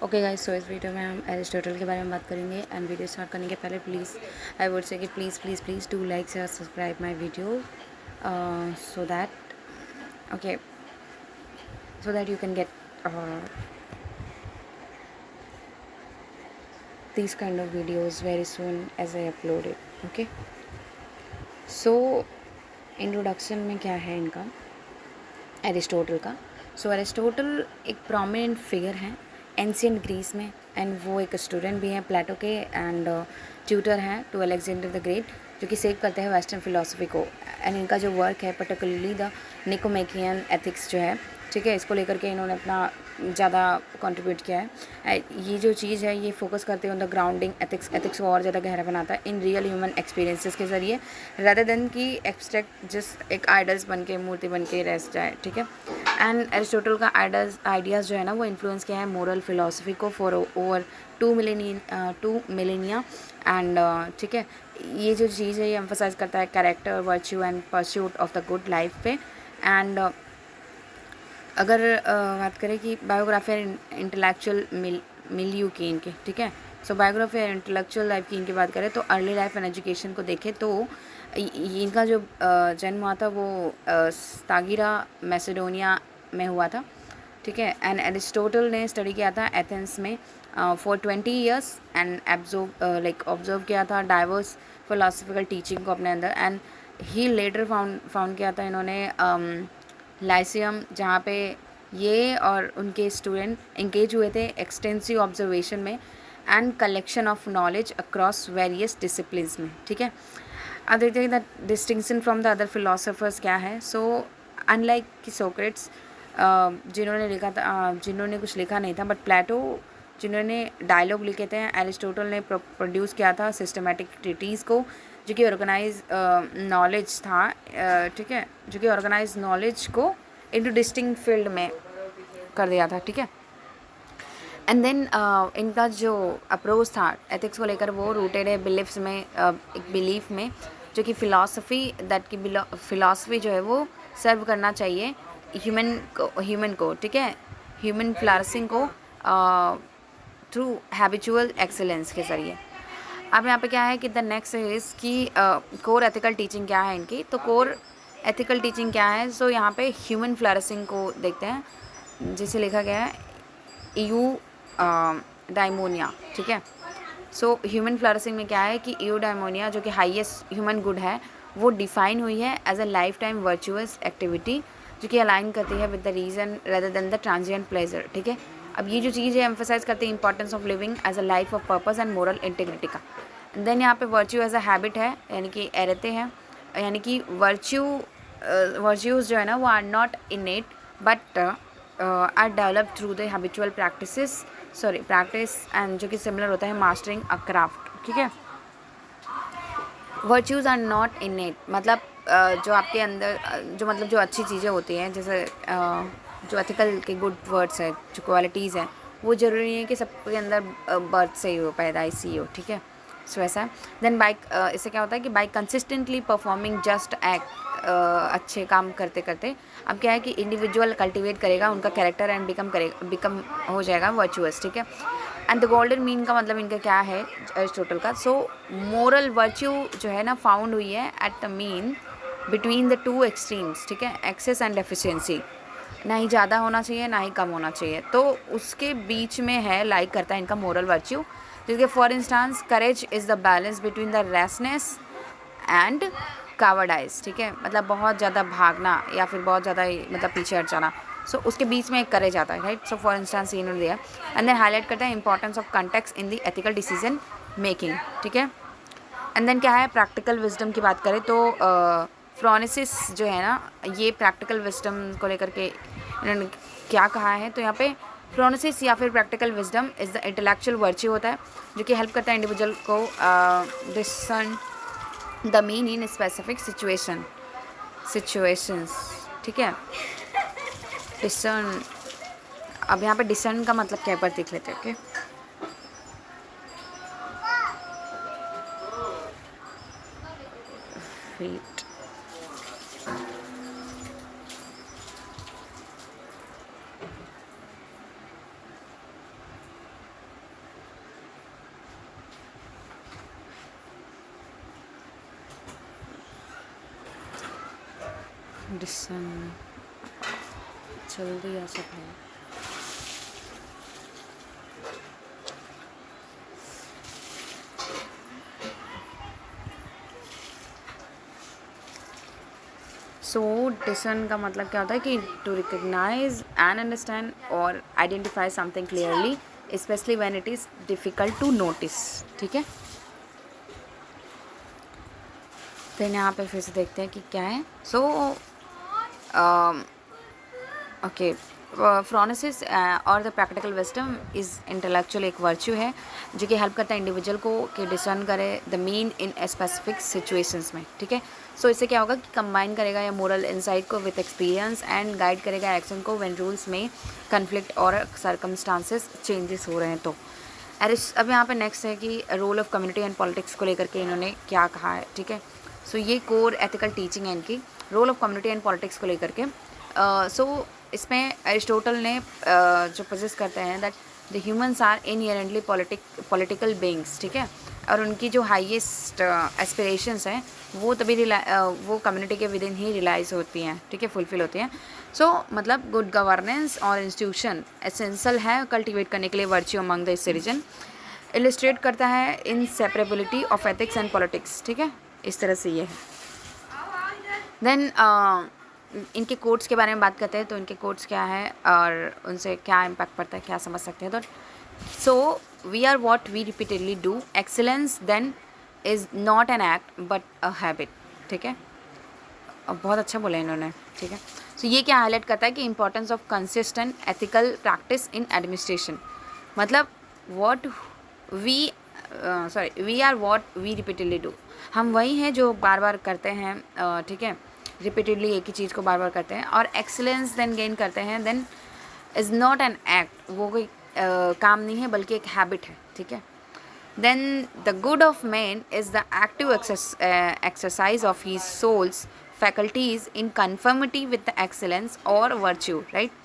Okay guys, सो इस video में हम एरिस्टोटल के बारे में बात करेंगे। एंड वीडियो स्टार्ट करने के पहले प्लीज़ आई वुड से कि please do like share subscribe my video so that okay so that you can get these kind of videos very soon as I upload it. Okay, so introduction में क्या है इनका, Aristotle का। सो Aristotle एक prominent figure हैं ancient Greece में, and वो एक स्टूडेंट भी हैं प्लेटो के, एंड ट्यूटर हैं टू अलेक्जेंडर द ग्रेट, जो कि सेव करते हैं वेस्टर्न फिलोसफी को। एंड इनका जो वर्क है पर्टिकुलरली द निकोमेकियन एथिक्स जो है, ठीक है, इसको लेकर के इन्होंने अपना ज़्यादा कंट्रीब्यूट किया है। ये जो चीज़ है ये फोकस करते हैं द ग्राउंडिंग एथिक्स को और ज़्यादा गहरा बनाता है इन रियल ह्यूमन एक्सपीरियंसेस के ज़रिए, रादर देन कि एब्स्ट्रैक्ट जस्ट एक आइडल्स बन के, मूर्ति बन के रह जाए, ठीक है। एंड एरिस्टोटल का आइडियाज़ जो है ना वो इन्फ्लुएंस किया है मोरल फिलोसफी को फॉर ओवर 2 मिलेनिया एंड ठीक है। ये जो चीज़ है ये एम्फोसाइज करता है character, virtue and pursuit of the good life पे। एंड अगर बात करें कि बायोग्राफी इंटेलेक्चुअल मिलियू की इनके, ठीक है। सो बायोग्राफी और इंटेलेक्चुअल लाइफ की इनकी बात करें तो अर्ली लाइफ एंड एजुकेशन को देखें तो इनका जो जन्म हुआ था वो स्तागिरा मैसेडोनिया में हुआ था, ठीक है। एंड एरिस्टोटल ने स्टडी किया था एथेंस में फॉर 20 ईयर्स एंड ऑब्जर्व किया था डाइवर्स फिलोसफिकल टीचिंग को अपने अंदर। एंड ही लेटर फाउंड किया था इन्होंने लाइसियम, जहाँ पे ये और उनके स्टूडेंट इंगेज हुए थे एक्सटेंसिव ऑब्जर्वेशन में and collection of knowledge across various disciplines में, ठीक है। अब देखते हैं the distinction from the other philosophers क्या है। सो अनलाइक कि सोक्रेट्स जिन्होंने लिखा था, जिन्होंने कुछ लिखा नहीं था, बट प्लेटो जिन्होंने डायलॉग लिखे थे, एरिस्टोटल ने प्रोड्यूस किया था सिस्टमेटिक ट्रीटीज़ को, जो कि ऑर्गेनाइज नॉलेज था, ठीक है, जो कि ऑर्गेनाइज नॉलेज को इनटू डिस्टिंक्ट फील्ड में कर दिया था, ठीक है। एंड देन इनका जो अप्रोच था एथिक्स को लेकर वो रूटेड है बिलीफ्स में, एक बिलीफ में, जो कि फिलॉसफी जो है वो सर्व करना चाहिए ह्यूमन को, ठीक है, ह्यूमन फ्लरिशिंग को थ्रू हैबिचुअल एक्सेलेंस के ज़रिए। अब यहाँ पे क्या है कि द नेक्स्ट इज़ कि कोर एथिकल टीचिंग क्या है इनकी। तो कोर एथिकल टीचिंग क्या है, सो यहाँ पे ह्यूमन फ्लरिशिंग को देखते हैं, जिसे लिखा गया है ईयू डायमोनिया, ठीक है। सो ह्यूमन फ्लरिशिंग में क्या है कि ईयू डायमोनिया जो कि हाईएस्ट ह्यूमन गुड है वो डिफाइन हुई है as a life time virtuous activity, जो कि अलाइन करती है with the reason rather than the transient pleasure, ठीक है। अब ये जो चीज़ है एम्फोसाइज करती है importance of living as a life of purpose and moral integrity का। देन यहाँ पे वर्च्यू एज अ हैबिट है, यानी कि एरते हैं, यानी कि वर्च्यूज़ जो है ना वो are not innate but are develop through the habitual practice and जो कि सिमिलर होता है मास्टरिंग अ क्राफ्ट, ठीक है। वर्च्यूज़ आर नॉट इनेट मतलब जो आपके अंदर जो मतलब जो अच्छी चीज़ें होती हैं, जैसे जो एथिकल के गुड वर्ड्स है, जो क्वालिटीज़ हैं, वो ज़रूरी है कि सबके अंदर बर्थ से ही हो, पैदाइश से ही हो, ठीक है। सो ऐसा है। देन इससे क्या होता है कि by consistently performing just act, अच्छे काम करते करते अब क्या है कि इंडिविजुअल कल्टिवेट करेगा उनका कैरेक्टर एंड बिकम हो जाएगा वर्चुअस, ठीक है। एंड द गोल्डन मीन का मतलब इनका क्या है एरिस्टोटल का। सो मोरल वर्च्यू जो है ना फाउंड हुई है at the mean between the two extremes, ठीक है, एक्सेस एंड एफिशिएंसी, ना ही ज़्यादा होना चाहिए ना ही कम होना चाहिए, तो उसके बीच में है, लाइक करता है इनका मोरल वर्च्यू। जैसे for instance courage is the balance between the rashness and कावर्डाइज, ठीक है, मतलब बहुत ज़्यादा भागना या फिर बहुत ज़्यादा मतलब पीछे हट जाना। सो उसके बीच में एक करेज आता है, राइट। सो फॉर इंस्टांस इन्होंने दिया एंड देन हाईलाइट करता है importance of context in the ethical decision making, ठीक है। एंड देन क्या है प्रैक्टिकल विजडम की बात करें तो फ्रोनेसिस जो है ना ये प्रैक्टिकल विजडम को लेकर के इन्होंने क्या कहा है, तो यहाँ पे फ्रोनेसिस या फिर practical wisdom is the intellectual virtue होता है, जो कि हेल्प करता है इंडिविजुअल को discern the mean in specific situations, ठीक है। डिसर्न, अब यहाँ पे डिसर्न का मतलब क्या है पर देख लेते हैं, ओके। वेट, डिसन जल्दी आ सकते हैं। सो डिसन का मतलब क्या होता है कि टू रिकग्नाइज एंड अंडरस्टैंड और identify something clearly, specially when it is difficult to notice. ठीक है, देन यहाँ पे फिर से देखते हैं कि क्या है। सो ओके, फ्रॉनेसिस और the practical wisdom is intellectual एक वर्च्यू है जो कि हेल्प करता है इंडिविजुअल को कि डिसर्न करे the mean in specific situations में। ठीक है, सो इससे क्या होगा कि कंबाइन करेगा या मोरल इंसाइट को विद एक्सपीरियंस एंड गाइड करेगा एक्शन को व्हेन रूल्स में कन्फ्लिक्ट और सर्कमस्टांसेस चेंजेस हो रहे हैं। तो अब यहाँ पे नेक्स्ट है कि role of community and politics को लेकर के इन्होंने क्या कहा है। ठीक है, सो ये कोर एथिकल टीचिंग है इनकी, role of community and politics को लेकर के। सो इसमें अरिस्टोटल ने जो पोजेस करते हैं that the humans are inherently political beings. ठीक है, और उनकी जो हाईएस्ट एस्पिरेशंस हैं वो तभी वो कम्युनिटी के विद इन ही रियलाइज होती हैं। ठीक है, फुलफिल होती हैं। सो मतलब गुड गवर्नेंस और इंस्टीट्यूशन एसेंशियल है कल्टिवेट करने के लिए virtue among the citizen. Illustrate करता है इन सेपरेबिलिटी ऑफ एथिक्स एंड पॉलिटिक्स। ठीक है, इस तरह से ये है। देन इनके कोट्स के बारे में बात करते हैं, तो इनके कोट्स क्या है और उनसे क्या इम्पैक्ट पड़ता है, क्या समझ सकते हैं। तो so we are what we repeatedly do, excellence then is not an act but a habit. ठीक है, बहुत अच्छा बोला इन्होंने। ठीक है, सो ये क्या हाईलाइट करता है कि importance of consistent ethical practice in administration. मतलब what we are what we repeatedly do, हम वही हैं जो बार बार करते हैं। ठीक है, रिपीटेडली एक ही चीज़ को बार बार करते हैं और एक्सीलेंस देन गेन करते हैं। Then is not an act, वो कोई काम नहीं है बल्कि एक हैबिट है। ठीक है, then the good of man is the active exercise of his soul's faculties in conformity with the excellence or virtue, right?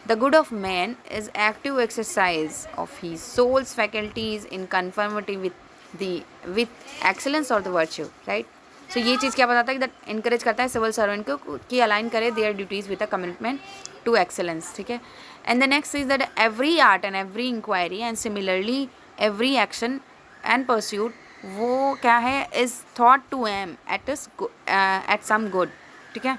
The good of man is active exercise of his soul's faculties in conformity with excellence or the virtue, right? So ये चीज़ क्या बताता है कि that encourage करता है civil servant को कि align करे their duties with a commitment to excellence। ठीक है, and the next is that every art and every inquiry and similarly every action and pursuit वो क्या है is thought to aim at some good। ठीक है,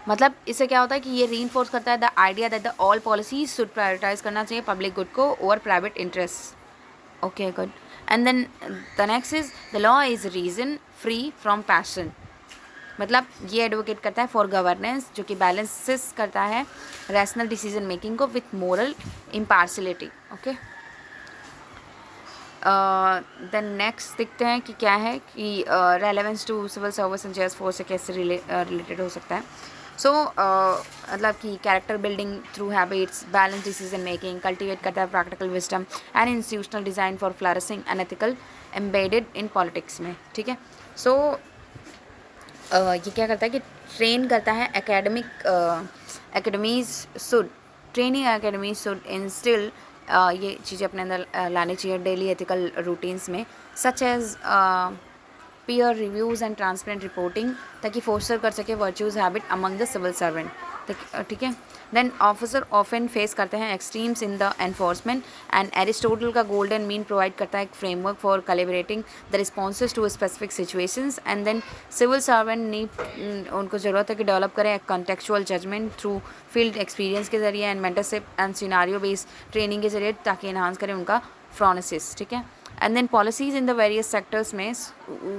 मतलब इससे क्या होता है कि ये रीइंफोर्स करता है the idea that the all policies should prioritize करना चाहिए पब्लिक गुड को over private interest. Okay, good. And then the next is the law is reason free from passion. मतलब ये एडवोकेट करता है फॉर गवर्नेंस जो कि बैलेंसेस करता है रैशनल डिसीजन मेकिंग को with moral impartiality. Okay, then next देखते हैं कि क्या है कि relevance to civil service and GS four से कैसे रिलेटेड हो सकता है। सो मतलब कि character building through habits, balance decision making, cultivate करता है practical wisdom and institutional design for flourishing and ethical embedded in politics में। ठीक है, सो ये क्या करता है कि ट्रेन करता है academies should training academies should instil ये चीज़ें अपने अंदर लानी चाहिए डेली एथिकल रूटीन्स में, such as peer reviews and transparent reporting, ताकि फोस्टर कर सके virtuous habit among the civil servant. ठीक है, देन ऑफिसर ऑफन फेस करते हैं extremes in the enforcement and Aristotle का गोल्डन मीन प्रोवाइड करता है एक framework for calibrating the responses to specific situations. And then civil servant need उनको ज़रूरत है कि डेवलप करें contextual judgement through field experience के जरिए and mentorship and scenario based training के जरिए, ताकि इन्हांस करें उनका फ्रॉनेसिस। ठीक है, and then policies in the various sectors में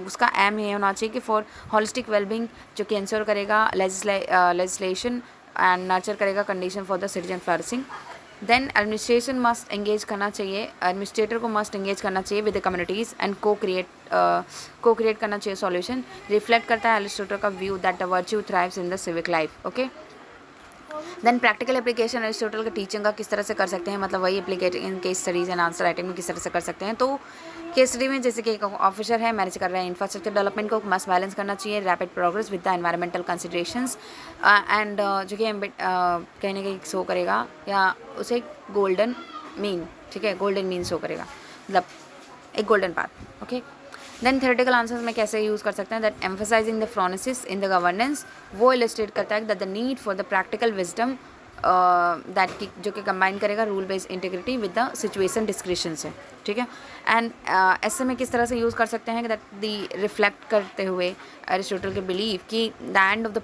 उसका एम ये होना चाहिए कि फॉर होलिस्टिक वेलबिंग जो कि इंश्योर करेगा लेजिस्लेशन एंड नर्चर करेगा condition for the citizen flourishing. Then administration must engage करना चाहिए, एडमिनिस्ट्रेटर को मस्ट एंगेज करना चाहिए विद द कम्युनिटीज़ एंड को क्रिएट करना चाहिए सॉल्यूशन। रिफ्लेक्ट करता है एरिस्टोटल का view that the virtue thrives in the civic life. Okay, then practical application Aristotle का टीचिंग का किस तरह से कर सकते हैं, मतलब वही applicating case studies and answer writing में किस तरह से कर सकते हैं। तो केस स्टडी में जैसे कि एक ऑफिसर है मैनेज कर रहे हैं इंफ्रास्ट्रक्चर डेवलपमेंट को, मस्ट बैलेंस करना चाहिए rapid progress with the environmental considerations and जो कि कहने का शो करेगा या उसे गोल्डन मीन। ठीक है, गोल्डन मीन शो करेगा, मतलब एक golden path. Okay, then theoretical answers में कैसे यूज़ कर सकते हैं, that emphasising the phronesis in the governance, वो इलस्ट्रेट करता है that the need for the practical wisdom that की जो कि कंबाइन करेगा rule based integrity with the situation description से, ठीक है। एंड ऐसे में किस तरह से यूज़ कर सकते हैं दैट दी रिफ्लेक्ट करते हुए एरिस्टोटल के बिलीव कि the end of the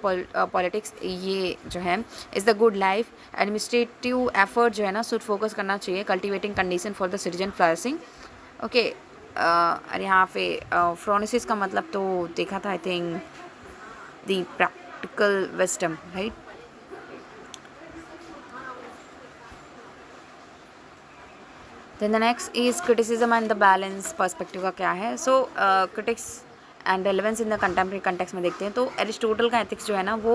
politics ये जो है is the good life, administrative effort जो है ना शुड फोकस करना चाहिए cultivating condition for the citizen flourishing, okay. अरे यहाँ पे फ्रोनेसिस का मतलब तो देखा था, I think the practical wisdom, right. Then the next is criticism and the balance perspective का क्या है। So critics and relevance in the contemporary context में देखते हैं तो एरिस्टोटल का एथिक्स जो है ना वो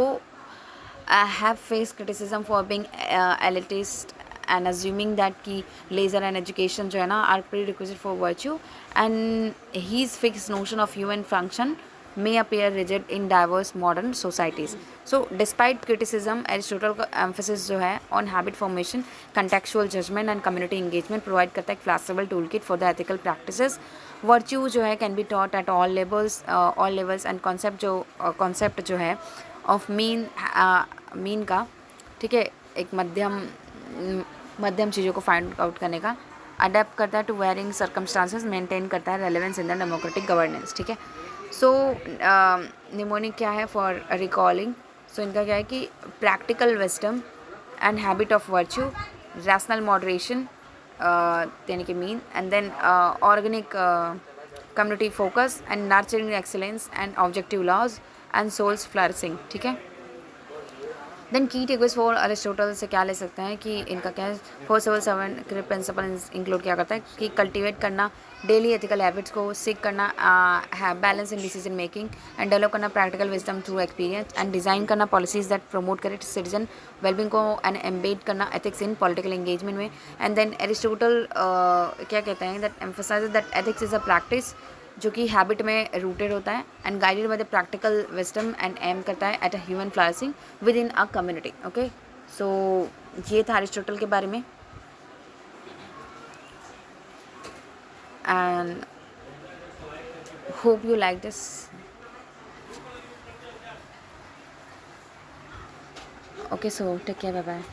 have faced criticism for being elitist and assuming that कि leisure and education जो है ना are prerequisite for virtue, and his fixed notion of human function may appear rigid in diverse modern societies. So despite criticism, Aristotle का emphasis जो है on habit formation, contextual judgment and community engagement provide करता है एक flexible toolkit for the ethical practices. Virtue जो है can be taught at all levels and concept जो है ऑफ मीन का, ठीक है, एक मध्यम चीज़ों को फाइंड आउट करने का, अडेप्ट करता है टू वेरिंग सर्कमस्टांसेस, मेंटेन करता है relevance in the democratic governance, ठीक है। सो निमोनिक क्या है फॉर रिकॉलिंग, सो इनका क्या है कि practical wisdom and habit of virtue, rational moderation यानी कि mean, and then organic community focus and nurturing excellence and objective laws and souls flourishing, ठीक है। देन की टेकअवेज फॉर अरिस्टोटल से क्या ले सकते हैं कि इनका क्या है, four civil servant principle include क्या करता है कि कल्टीवेट करना डेली एथिकल हैबिट्स को, सीख करना है balance in decision making and develop करना practical wisdom through experience and design करना पॉलिसीज दैट प्रमोट करे सिटीजन वेलबिंग को एंड एम्बेड करना एथिक्स इन पॉलिटिकल एंगेजमेंट में। एंड देन एरिस्टोटल क्या कहते हैं that emphasises that ethics is a practice जो कि हैबिट में रूटेड होता है and guided by the practical wisdom and aim करता है at a human flourishing within a community, okay. So ये था एरिस्टोटल के बारे में and hope you like this. Okay, so take care, bye bye.